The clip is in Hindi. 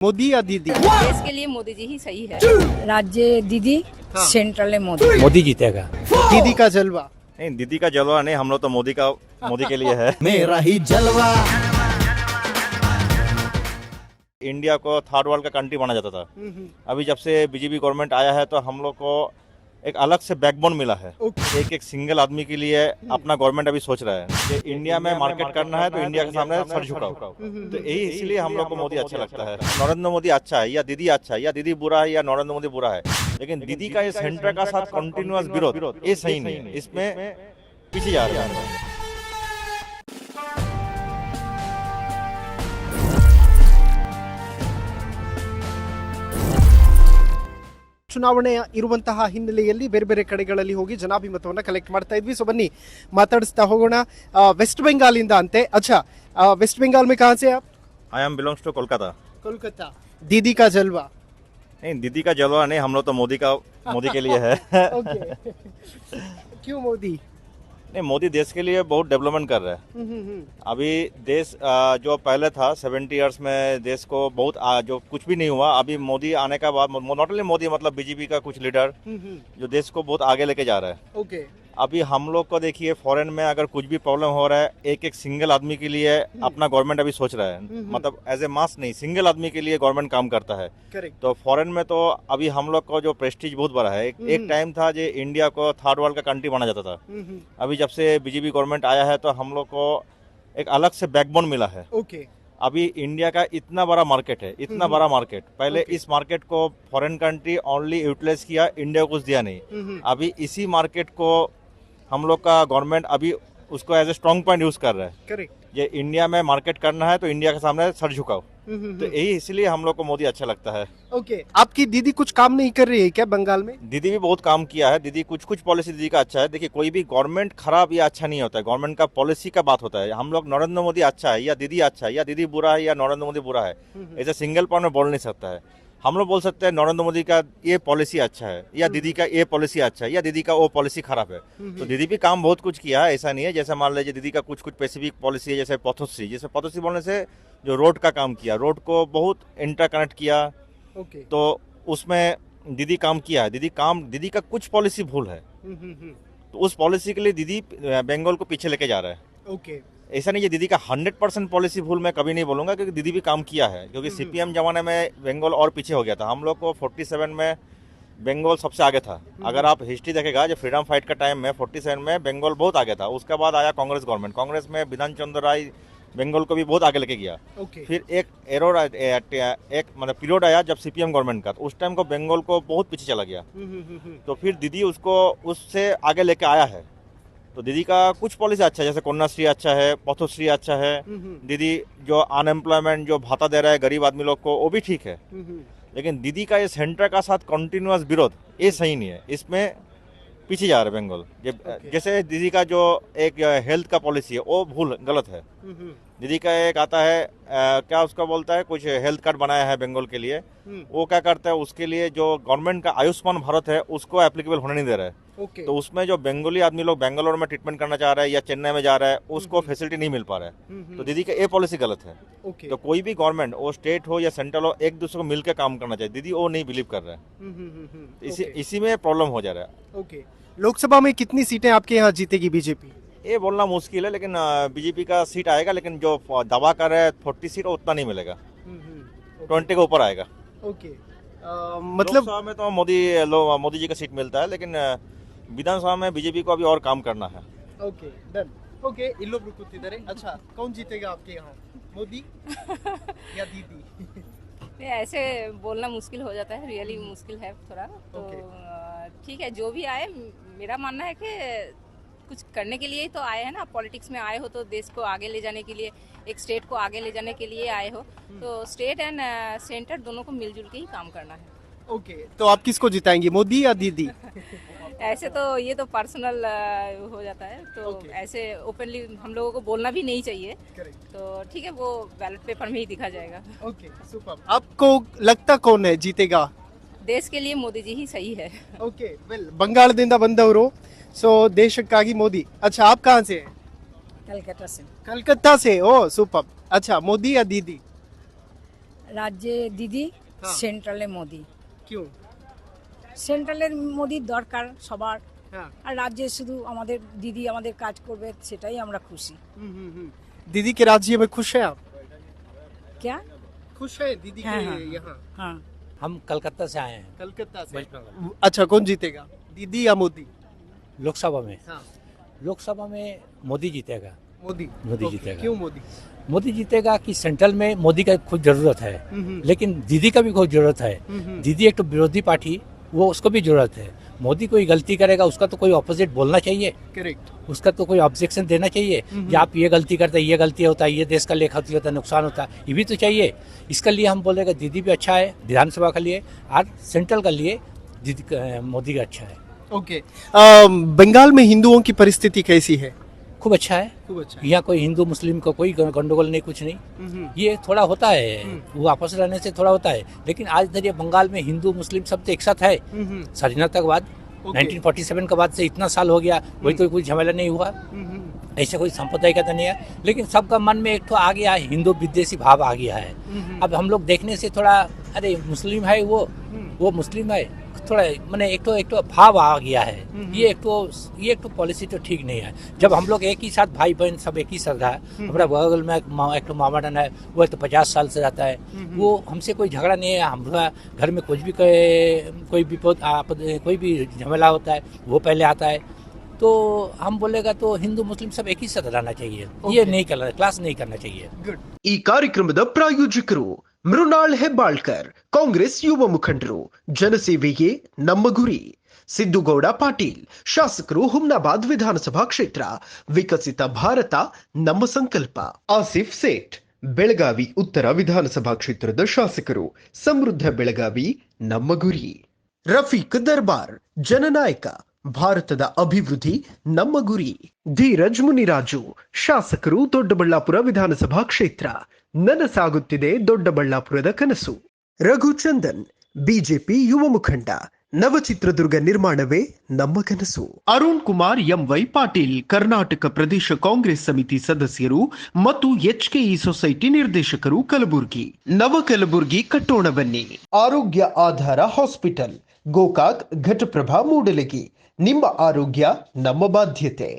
मोदी या दीदी? देश के लिए मोदी जी ही सही है। राज्य दीदी, हाँ। सेंट्रल में मोदी। मोदी जीतेगा। दीदी का जलवा। नहीं, दीदी का जलवा नहीं, हम लोग तो मोदी के लिए है। मेरा ही जलवा। इंडिया को थर्ड वर्ल्ड का कंट्री माना जाता था। अभी जब से बीजेपी गवर्नमेंट आया है तो हम लोग को एक अलग से बैकबोन मिला है। एक एक सिंगल आदमी के लिए अपना गवर्नमेंट अभी सोच रहा है कि इंडिया में मार्केट करना है तो इंडिया के सामने सर झुकाओ। तो यही इसलिए हम लोग को मोदी अच्छा लगता है। नरेंद्र मोदी अच्छा है या दीदी अच्छा है, या दीदी बुरा है या नरेंद्र मोदी बुरा है, लेकिन दीदी का ये सेंटर का साथ कंटिन्यूअस विरोध ये सही नहीं है। इसमें पीछे जा रहा है। ಚುನಾವಣೆ ಇರುವಂತಹ ಹಿನ್ನೆಲೆಯಲ್ಲಿ ಬೇರೆ ಬೇರೆ ಕಡೆಗಳಲ್ಲಿ ಹೋಗಿ ಜನಾಭಿಮತವನ್ನ ಕಲೆಕ್ಟ್ ಮಾಡ್ತಾ ಇದ್ವಿ. ಸೊ ಬನ್ನಿ ಮಾತಾಡಿಸ್ತಾ ಹೋಗೋಣ. ವೆಸ್ಟ್ ಬೆಂಗಾಲ್ ಇಂದ ಅಂತೆ. अच्छा, वेस्ट बंगाल में कहाँ से आप? I am belongs to Kolkata. Kolkata. दीदी का जलवा। नहीं, दीदी का जलवा नहीं, हम लोग तो मोदी के लिए है। ओके। क्यों मोदी? नहीं, मोदी देश के लिए बहुत डेवलपमेंट कर रहा है। अभी देश जो पहले था 70 इयर्स में देश को बहुत जो कुछ भी नहीं हुआ, अभी मोदी आने का बाद नॉट ओनली मोदी मतलब बीजेपी का कुछ लीडर जो देश को बहुत आगे लेके जा रहा है। ओके। अभी हम लोग को देखिए फॉरेन में अगर कुछ भी प्रॉब्लम हो रहा है, एक एक सिंगल आदमी के लिए अपना गवर्नमेंट अभी सोच रहा है। मतलब एज ए मास नहीं, सिंगल आदमी के लिए गवर्नमेंट काम करता है। करेक्ट। तो फॉरेन में तो अभी हम लोग को जो प्रेस्टीज बहुत बड़ा है। एक टाइम था जो इंडिया को थर्ड वर्ल्ड का कंट्री माना जाता था। अभी जब से बीजेपी गवर्नमेंट आया है तो हम लोग को एक अलग से बैकबोन मिला है। ओके। अभी इंडिया का इतना बड़ा मार्केट है, इतना बड़ा मार्केट, पहले इस मार्केट को फॉरेन कंट्री ओनली यूटिलाइज किया, इंडिया को कुछ दिया नहीं। अभी इसी मार्केट को हम लोग का गवर्नमेंट अभी उसको as a strong point use कर रहा है। करेक्ट। ये इंडिया में मार्केट करना है तो इंडिया के सामने सर झुकाओ। तो यही इसलिए हम लोग को मोदी अच्छा लगता है। ओके। आपकी दीदी कुछ काम नहीं कर रही है क्या बंगाल में? दीदी भी बहुत काम किया है। दीदी कुछ पॉलिसी दीदी का अच्छा है। देखिए, कोई भी गवर्नमेंट खराब या अच्छा नहीं होता है, गवर्नमेंट का पॉलिसी का बात होता है। हम लोग नरेंद्र मोदी अच्छा है या दीदी अच्छा है, या दीदी बुरा है या नरेंद्र मोदी बुरा है, ऐसे सिंगल पॉइंट में बोल नहीं सकता है। हम लोग बोल सकते हैं नरेंद्र मोदी का ये पॉलिसी अच्छा है, या दीदी का ये पॉलिसी अच्छा है, या दीदी का वो पॉलिसी खराब है। तो दीदी भी काम बहुत कुछ किया है, ऐसा नहीं है। जैसे मान लीजिए दीदी का कुछ स्पेसिफिक पॉलिसी है, जैसे पथोश्री, जैसे पथोश्री बोलने से जो रोड का काम किया, रोड को बहुत इंटरकनेक्ट किया। ओके। तो उसमें दीदी काम किया है। दीदी का कुछ पॉलिसी भूल है, तो उस पॉलिसी के लिए दीदी बंगाल को पीछे लेके जा रहा है। ओके। ऐसा नहीं है दीदी का 100% पॉलिसी भूल मैं कभी नहीं बोलूंगा, क्योंकि दीदी भी काम किया है। क्योंकि सीपीएम जमाने में बंगाल और पीछे हो गया था। हम लोग को 47 में बंगाल सबसे आगे था। अगर आप हिस्ट्री देखेगा, जो फ्रीडम फाइट का टाइम में 47 में बंगाल बहुत आगे था। उसके बाद आया कांग्रेस गवर्नमेंट, कांग्रेस में विधान चंद्र राय बंगाल को भी बहुत आगे लेके गया। ओके। फिर एक मतलब पीरियड आया जब सीपीएम गवर्नमेंट का, तो उस टाइम को बंगाल को बहुत पीछे चला गया। तो फिर दीदी उसको उससे आगे लेके आया है। तो दीदी का कुछ पॉलिसी अच्छा है, जैसे कन्याश्री अच्छा है, पथोश्री अच्छा है। दीदी जो अनएम्प्लॉयमेंट जो भाता दे रहा है गरीब आदमी लोग को, वो भी ठीक है। लेकिन दीदी का ये सेंटर का साथ कंटिन्यूअस विरोध ये सही नहीं है। इसमें पीछे जा रहा है बंगाल। जैसे दीदी का जो एक हेल्थ का पॉलिसी है वो भूल गलत है। दीदी का एक आता है क्या उसका बोलता है, कुछ हेल्थ कार्ड बनाया है बंगाल के लिए। वो क्या करता है, उसके लिए जो गवर्नमेंट का आयुष्मान भारत है उसको एप्लीकेबल होने नहीं दे रहा है। ओके। तो उसमें जो बंगाली आदमी लोग बेंगलोर में ट्रीटमेंट करना चाह रहे हैं या चेन्नई में जा रहा है, उसको फैसिलिटी नहीं मिल पा रहा है। तो दीदी का ये पॉलिसी गलत है। ओके। तो कोई भी गवर्नमेंट, वो स्टेट हो या सेंट्रल हो, एक दूसरे को मिलकर काम करना चाहिए। दीदी वो नहीं बिलीव कर रहा है। इसी में प्रॉब्लम हो जा रहा है। ओके। लोकसभा में कितनी सीटें आपके यहाँ जीतेगी बीजेपी? ये बोलना मुश्किल है, लेकिन बीजेपी का सीट आएगा। लेकिन जो दावा कर रहा है 40 सीट उतना नहीं मिलेगा, 20 के ऊपर आएगा। ओके। मतलब लोकसभा में तो मोदी जी का सीट मिलता है, लेकिन विधानसभा में बीजेपी को अभी और काम करना है। Okay, done. ओके, इल्लोब्ರು ಕೂತಿದ್ದಾರೆ. अच्छा, कौन जीतेगा आपके यहाँ, मोदी या दीदी? नहीं, ऐसे बोलना मुश्किल हो जाता है, रियली मुश्किल है थोड़ा। तो ठीक है, जो भी आए, मेरा मानना है कि कुछ करने के लिए ही तो आए हैं ना। पॉलिटिक्स में आए हो तो देश को आगे ले जाने के लिए, एक स्टेट को आगे ले जाने के लिए आए हो। तो स्टेट एंड सेंटर दोनों को मिलजुल के ही काम करना है। ओके, तो आप किसको जिताएंगे, मोदी या दीदी? ऐसे तो ये तो पर्सनल हो जाता है, तो ऐसे ओपनली हम लोगों को बोलना भी नहीं चाहिए। तो ठीक है, वो बैलेट पेपर में ही दिखा जाएगा। Okay, super. आपको लगता कौन है जीतेगा? देश के लिए मोदी जी ही सही है। ಓಕೆ, ವೆಲ್, ಬಂಗಾಳದಿಂದ ಬಂದವರು. ಸೊ ದೇಶಕ್ಕಾಗಿ ಮೋದಿ. अच्छा, आप कहाँ से हैं? कलकत्ता से। कलकत्ता से. ओ सुपर. अच्छा, मोदी या दीदी? রাজ্যে দিদি, হ্যাঁ। সেন্ট্রালে মোদি। क्यों? সেন্ট্রালের মোদির দরকার সবার, हाँ। আর রাজ্যে শুধু আমাদের দিদি আমাদের কাজ করবে, সেটাই আমরা খুশি। दीदी के राज्य में खुश हैं आप? क्या? खुश है दीदी हाँ, के हाँ, यहाँ? हाँ, हम कलकत्ता से आए हैं कलकत्ता से। वेस्ट बंगाल। अच्छा, कौन जीतेगा, दीदी या मोदी? लोकसभा में हाँ। लोकसभा में मोदी जीतेगा। मोदी। मोदी ओके, जीतेगा। क्यों मोदी? मोदी जीतेगा कि सेंट्रल में मोदी का खुद जरूरत है, लेकिन दीदी का भी खूब जरूरत है। दीदी एक तो विरोधी पार्टी, वो उसको भी जरूरत है। मोदी कोई गलती करेगा उसका तो कोई ऑपोजिट बोलना चाहिए, करेक्ट। उसका तो कोई ऑब्जेक्शन देना चाहिए कि आप ये गलती करते हैं, ये गलती होता है, ये देश का लेखा होता है, नुकसान होता है, ये भी तो चाहिए। इसके लिए हम बोलेगा दीदी भी अच्छा है विधानसभा के लिए, और सेंट्रल के लिए दीदी मोदी का अच्छा है। ओके, बंगाल में हिंदुओं की परिस्थिति कैसी है? खूब अच्छा है। खूब अच्छा है। यहाँ कोई हिंदू मुस्लिम का कोई गंडोगोल नहीं, कुछ नहीं। ये थोड़ा होता है, वो आपस रहने से थोड़ा होता है, लेकिन आज तक ये बंगाल में हिंदू मुस्लिम सब तो एक साथ है। स्वाधीनता के बाद ओके। 1947 के बाद से इतना साल हो गया, वही तो कोई झमेला नहीं हुआ, ऐसे कोई संप्रदाय का तो नहीं है, लेकिन सबका मन में एक तो आ गया है, हिंदू विद्वेषी भाव आ गया है। अब हम लोग देखने से थोड़ा, अरे मुस्लिम है वो मुस्लिम है, थोड़ा मैंने एक तो भाव आ गया है। ये एक तो पॉलिसी तो ठीक नहीं है। जब हम लोग एक ही साथ भाई बहन सब एक ही श्रद्धा है, हमारा बगल में एक तो मामाडन है, वो तो 50 साल से रहता है, वो हमसे कोई झगड़ा नहीं है। हमारा घर में कुछ भी कोई विपद कोई भी झमेला होता है वो पहले आता है। तो हम बोलेगा तो हिंदू मुस्लिम सब एक ही साथ रहना चाहिए, ये नहीं करना, क्लास नहीं करना चाहिए। ಈ ಕಾರ್ಯಕ್ರಮದ ಪ್ರಾಯೋಜಕರು ಮೃಣಾಲ್ ಹೆಬ್ಬಾಳ್ಕರ್, ಕಾಂಗ್ರೆಸ್ ಯುವ ಮುಖಂಡರು, ಜನಸೇವೆಯೇ ನಮ್ಮ ಗುರಿ. ಸಿದ್ದುಗೌಡ ಪಾಟೀಲ್, ಶಾಸಕರು, ಹುಮ್ನಾಬಾದ್ ವಿಧಾನಸಭಾ ಕ್ಷೇತ್ರ. ವಿಕಸಿತ ಭಾರತ ನಮ್ಮ ಸಂಕಲ್ಪ. ಆಸಿಫ್ ಸೇಠ್, ಬೆಳಗಾವಿ ಉತ್ತರ ವಿಧಾನಸಭಾ ಕ್ಷೇತ್ರದ ಶಾಸಕರು. ಸಮೃದ್ಧ ಬೆಳಗಾವಿ ನಮ್ಮ ಗುರಿ. ರಫೀಕ್ ದರ್ಬಾರ್, ಜನನಾಯಕ, ಭಾರತದ ಅಭಿವೃದ್ಧಿ ನಮ್ಮ ಗುರಿ. ಧೀರಜ್ ಮುನಿರಾಜು, ಶಾಸಕರು, ದೊಡ್ಡಬಳ್ಳಾಪುರ ವಿಧಾನಸಭಾ ಕ್ಷೇತ್ರ. ನನಸಾಗುತ್ತಿದೆ ದೊಡ್ಡಬಳ್ಳಾಪುರದ ಕನಸು. ರಘುಚಂದನ್, ಬಿಜೆಪಿ ಯುವ ಮುಖಂಡ. ನವಚಿತ್ರದುರ್ಗ ನಿರ್ಮಾಣವೇ ನಮ್ಮ ಕನಸು. ಅರುಣ್ ಕುಮಾರ್ ಎಂವೈ ಪಾಟೀಲ್, ಕರ್ನಾಟಕ ಪ್ರದೇಶ ಕಾಂಗ್ರೆಸ್ ಸಮಿತಿ ಸದಸ್ಯರು ಮತ್ತು HKE ಸೊಸೈಟಿ ನಿರ್ದೇಶಕರು, ಕಲಬುರಗಿ. ನವ ಕಲಬುರಗಿ ಕಟ್ಟೋಣ ಬನ್ನಿ. ಆರೋಗ್ಯ ಆಧಾರ ಹಾಸ್ಪಿಟಲ್, ಗೋಕಾಕ್, ಘಟಪ್ರಭಾ, ಮೂಡಲಗಿ. ನಿಮ್ಮ ಆರೋಗ್ಯ ನಮ್ಮ ಬಾಧ್ಯತೆ.